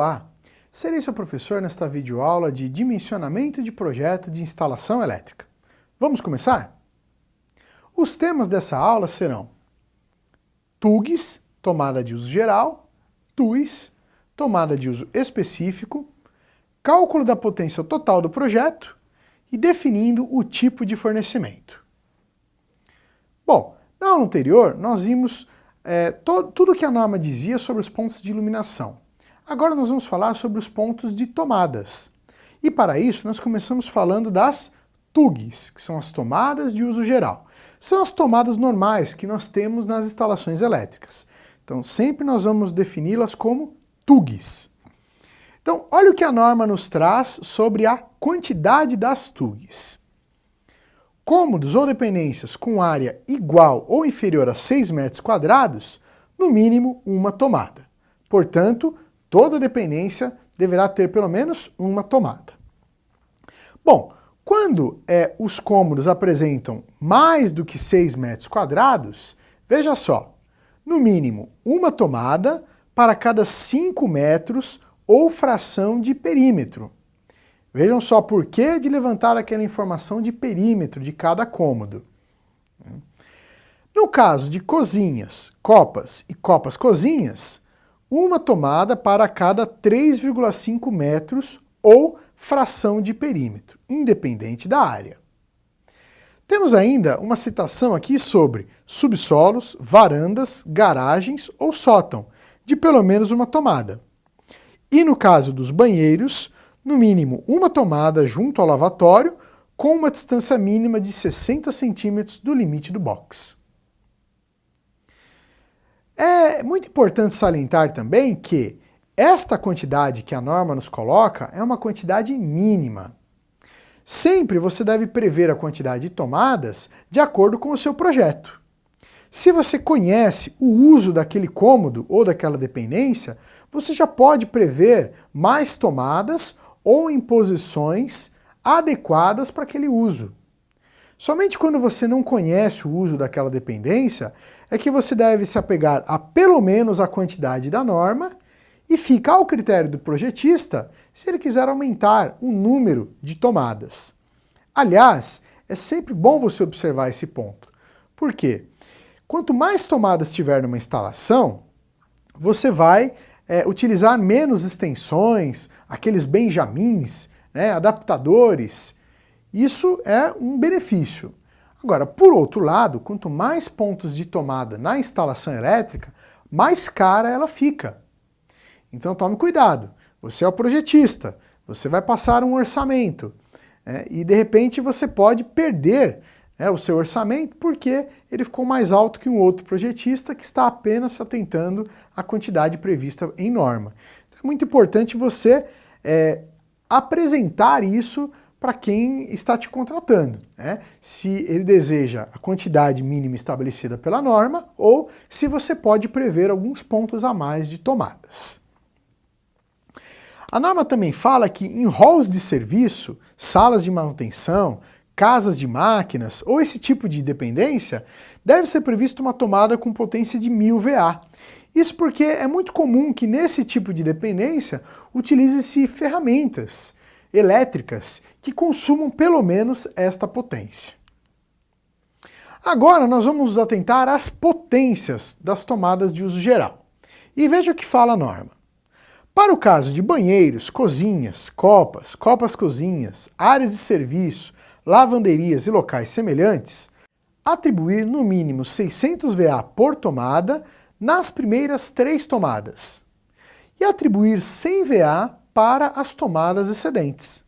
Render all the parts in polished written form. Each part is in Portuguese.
Olá, serei seu professor nesta videoaula de dimensionamento de projeto de instalação elétrica. Vamos começar? Os temas dessa aula serão TUGs, tomada de uso geral, TUIs, tomada de uso específico, cálculo da potência total do projeto e definindo o tipo de fornecimento. Bom, na aula anterior nós vimos tudo que a norma dizia sobre os pontos de iluminação. Agora nós vamos falar sobre os pontos de tomadas. E para isso nós começamos falando das TUGs, que são as tomadas de uso geral. São as tomadas normais que nós temos nas instalações elétricas. Então sempre nós vamos defini-las como TUGs. Então olha o que a norma nos traz sobre a quantidade das TUGs. Cômodos ou dependências com área igual ou inferior a 6 metros quadrados, no mínimo uma tomada. Portanto, toda dependência deverá ter pelo menos uma tomada. Bom, quando os cômodos apresentam mais do que 6 metros quadrados, veja só, no mínimo uma tomada para cada 5 metros ou fração de perímetro. Vejam só por que de levantar aquela informação de perímetro de cada cômodo. No caso de cozinhas, copas e copas-cozinhas, uma tomada para cada 3,5 metros ou fração de perímetro, independente da área. Temos ainda uma citação aqui sobre subsolos, varandas, garagens ou sótão, de pelo menos uma tomada. E no caso dos banheiros, no mínimo uma tomada junto ao lavatório, com uma distância mínima de 60 centímetros do limite do box. É muito importante salientar também que esta quantidade que a norma nos coloca é uma quantidade mínima. Sempre você deve prever a quantidade de tomadas de acordo com o seu projeto. Se você conhece o uso daquele cômodo ou daquela dependência, você já pode prever mais tomadas ou em posições adequadas para aquele uso. Somente quando você não conhece o uso daquela dependência é que você deve se apegar a pelo menos a quantidade da norma e fica ao critério do projetista se ele quiser aumentar o número de tomadas. Aliás, é sempre bom você observar esse ponto. Por quê? Quanto mais tomadas tiver numa instalação, você vai utilizar menos extensões, aqueles benjamins, adaptadores. Isso é um benefício. Agora, por outro lado, quanto mais pontos de tomada na instalação elétrica, mais cara ela fica. Então tome cuidado. Você é o projetista, você vai passar um orçamento e de repente você pode perder o seu orçamento porque ele ficou mais alto que um outro projetista que está apenas se atentando à quantidade prevista em norma. Então é muito importante você apresentar isso para quem está te contratando, se ele deseja a quantidade mínima estabelecida pela norma ou se você pode prever alguns pontos a mais de tomadas. A norma também fala que em halls de serviço, salas de manutenção, casas de máquinas ou esse tipo de dependência, deve ser prevista uma tomada com potência de 1000 VA. Isso porque é muito comum que nesse tipo de dependência utilize-se ferramentas elétricas que consumam pelo menos esta potência. Agora nós vamos nos atentar às potências das tomadas de uso geral. E veja o que fala a norma. Para o caso de banheiros, cozinhas, copas, copas-cozinhas, áreas de serviço, lavanderias e locais semelhantes, atribuir no mínimo 600 VA por tomada nas primeiras 3 tomadas e atribuir 100 VA para as tomadas excedentes.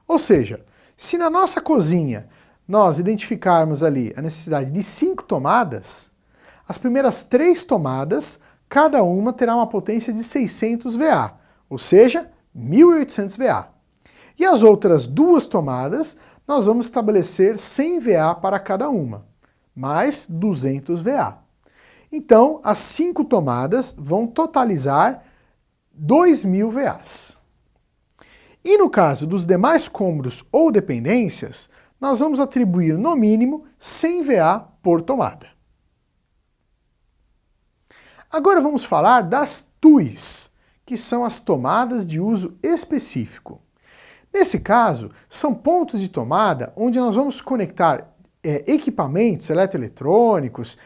Ou seja, se na nossa cozinha nós identificarmos ali a necessidade de 5 tomadas, as primeiras 3 tomadas, cada uma terá uma potência de 600 VA, ou seja, 1800 VA. E as outras 2 tomadas, nós vamos estabelecer 100 VA para cada uma, mais 200 VA. Então, as 5 tomadas vão totalizar 2000 VAs. E no caso dos demais cômodos ou dependências, nós vamos atribuir no mínimo 100 VA por tomada. Agora vamos falar das TUIs, que são as tomadas de uso específico. Nesse caso, são pontos de tomada onde nós vamos conectar equipamentos eletroeletrônicos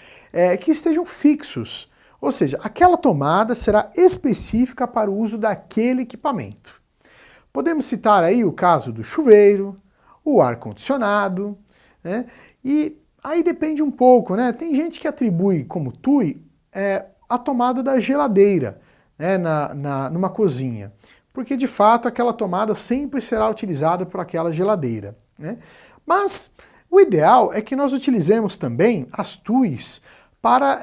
que estejam fixos. Ou seja, aquela tomada será específica para o uso daquele equipamento. Podemos citar aí o caso do chuveiro, o ar-condicionado, né? E aí depende um pouco, né? Tem gente que atribui como TUI a tomada da geladeira, né? Numa cozinha, porque de fato aquela tomada sempre será utilizada por aquela geladeira, né? Mas o ideal é que nós utilizemos também as TUIs para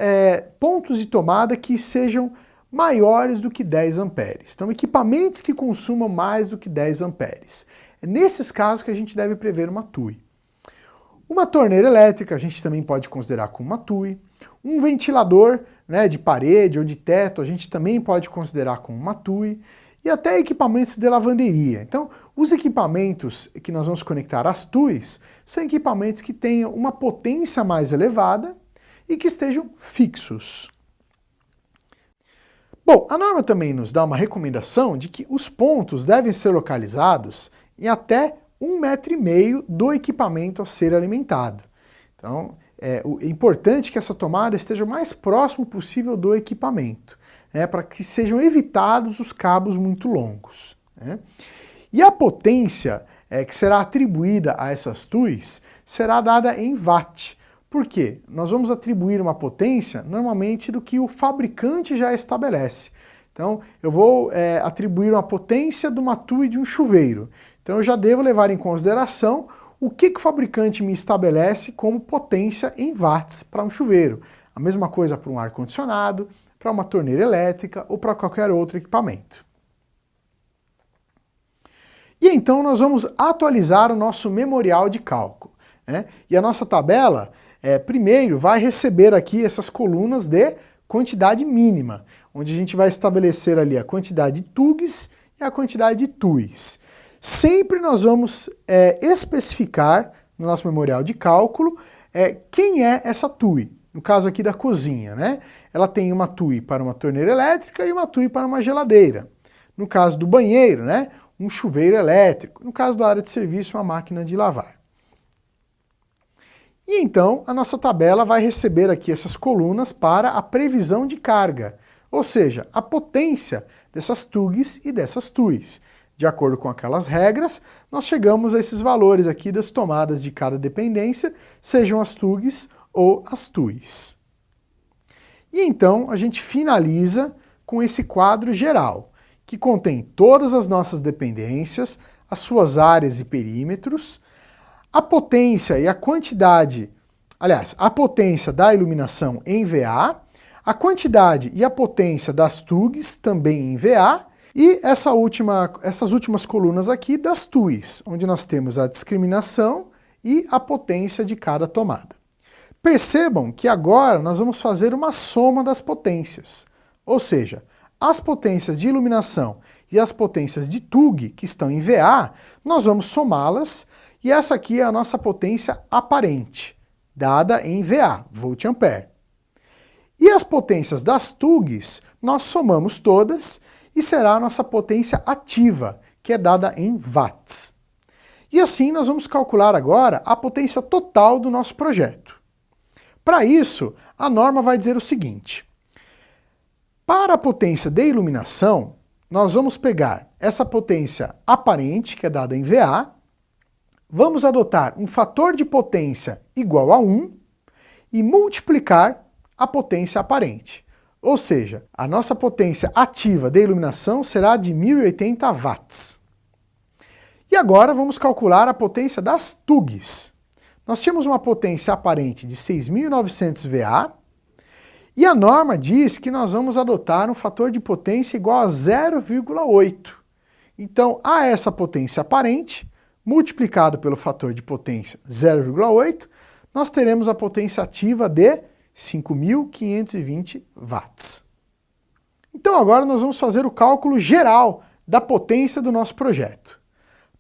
pontos de tomada que sejam maiores do que 10 amperes. Então, equipamentos que consumam mais do que 10 amperes. É nesses casos que a gente deve prever uma TUI. Uma torneira elétrica a gente também pode considerar como uma TUI. Um ventilador, né, de parede ou de teto a gente também pode considerar como uma TUI. E até equipamentos de lavanderia. Então, os equipamentos que nós vamos conectar às TUIs são equipamentos que tenham uma potência mais elevada e que estejam fixos. Bom, a norma também nos dá uma recomendação de que os pontos devem ser localizados em até 1,5 m do equipamento a ser alimentado. Então, é importante que essa tomada esteja o mais próximo possível do equipamento, né, para que sejam evitados os cabos muito longos, né? E a potência que será atribuída a essas TUIs será dada em watt. Por quê? Nós vamos atribuir uma potência normalmente do que o fabricante já estabelece. Então, eu vou atribuir uma potência de uma TUI de um chuveiro. Então, eu já devo levar em consideração o que o fabricante me estabelece como potência em watts para um chuveiro. A mesma coisa para um ar-condicionado, para uma torneira elétrica ou para qualquer outro equipamento. E então nós vamos atualizar o nosso memorial de cálculo, né? E a nossa tabela, primeiro, vai receber aqui essas colunas de quantidade mínima, onde a gente vai estabelecer ali a quantidade de TUGs e a quantidade de TUIs. Sempre nós vamos especificar no nosso memorial de cálculo quem é essa TUI. No caso aqui da cozinha, né? Ela tem uma TUI para uma torneira elétrica e uma TUI para uma geladeira. No caso do banheiro, né? Um chuveiro elétrico. No caso da área de serviço, uma máquina de lavar. E então, a nossa tabela vai receber aqui essas colunas para a previsão de carga, ou seja, a potência dessas TUGs e dessas TUIs. De acordo com aquelas regras, nós chegamos a esses valores aqui das tomadas de cada dependência, sejam as TUGs ou as TUIs. E então, a gente finaliza com esse quadro geral, que contém todas as nossas dependências, as suas áreas e perímetros, a potência e a quantidade, aliás, a potência da iluminação em VA, a quantidade e a potência das TUGs também em VA, e essas últimas colunas aqui das TUIs, onde nós temos a discriminação e a potência de cada tomada. Percebam que agora nós vamos fazer uma soma das potências, ou seja, as potências de iluminação e as potências de TUG, que estão em VA, nós vamos somá-las, e essa aqui é a nossa potência aparente, dada em VA, volt ampere. E as potências das TUGs, nós somamos todas, e será a nossa potência ativa, que é dada em watts. E assim nós vamos calcular agora a potência total do nosso projeto. Para isso, a norma vai dizer o seguinte: para a potência de iluminação, nós vamos pegar essa potência aparente, que é dada em VA, vamos adotar um fator de potência igual a 1 e multiplicar a potência aparente. Ou seja, a nossa potência ativa de iluminação será de 1080 watts. E agora vamos calcular a potência das TUGs. Nós tínhamos uma potência aparente de 6.900 VA, e a norma diz que nós vamos adotar um fator de potência igual a 0,8. Então, a essa potência aparente, multiplicado pelo fator de potência 0,8, nós teremos a potência ativa de 5.520 watts. Então agora nós vamos fazer o cálculo geral da potência do nosso projeto.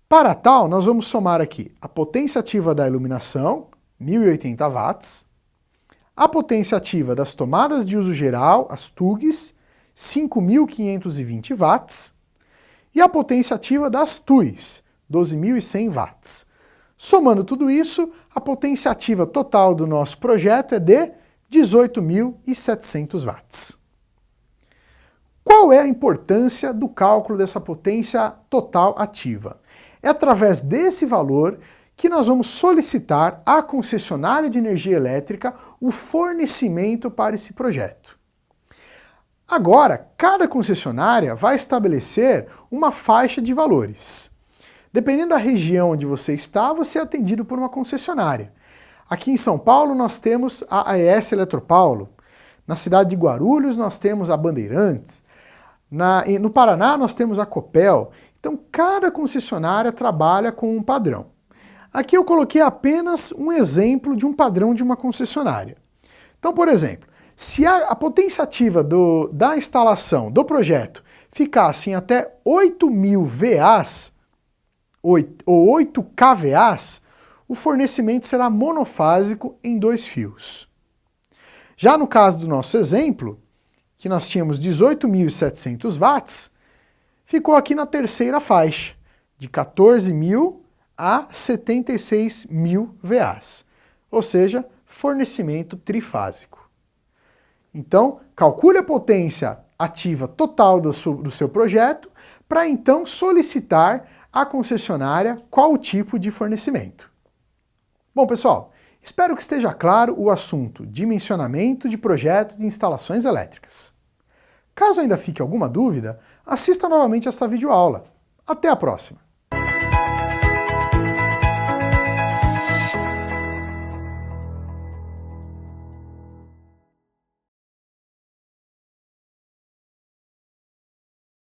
Para tal, nós vamos somar aqui a potência ativa da iluminação, 1.080 watts, a potência ativa das tomadas de uso geral, as TUGs, 5.520 watts, e a potência ativa das TUIs, 12.100 watts. Somando tudo isso, a potência ativa total do nosso projeto é de 18.700 watts. Qual é a importância do cálculo dessa potência total ativa? É através desse valor que nós vamos solicitar à concessionária de energia elétrica o fornecimento para esse projeto. Agora, cada concessionária vai estabelecer uma faixa de valores. Dependendo da região onde você está, você é atendido por uma concessionária. Aqui em São Paulo nós temos a AES Eletropaulo. Na cidade de Guarulhos nós temos a Bandeirantes. No Paraná nós temos a Copel. Então cada concessionária trabalha com um padrão. Aqui eu coloquei apenas um exemplo de um padrão de uma concessionária. Então, por exemplo, se a potência ativa da instalação do projeto ficasse em até 8.000 VAs, ou 8 kVAs, o fornecimento será monofásico em 2 fios. Já no caso do nosso exemplo, que nós tínhamos 18.700 watts, ficou aqui na terceira faixa, de 14.000 a 76.000 VAs, ou seja, fornecimento trifásico. Então, calcule a potência ativa total do seu projeto para então solicitar à concessionária qual o tipo de fornecimento. Bom, pessoal, espero que esteja claro o assunto dimensionamento de projetos de instalações elétricas. Caso ainda fique alguma dúvida, assista novamente esta videoaula. Até a próxima!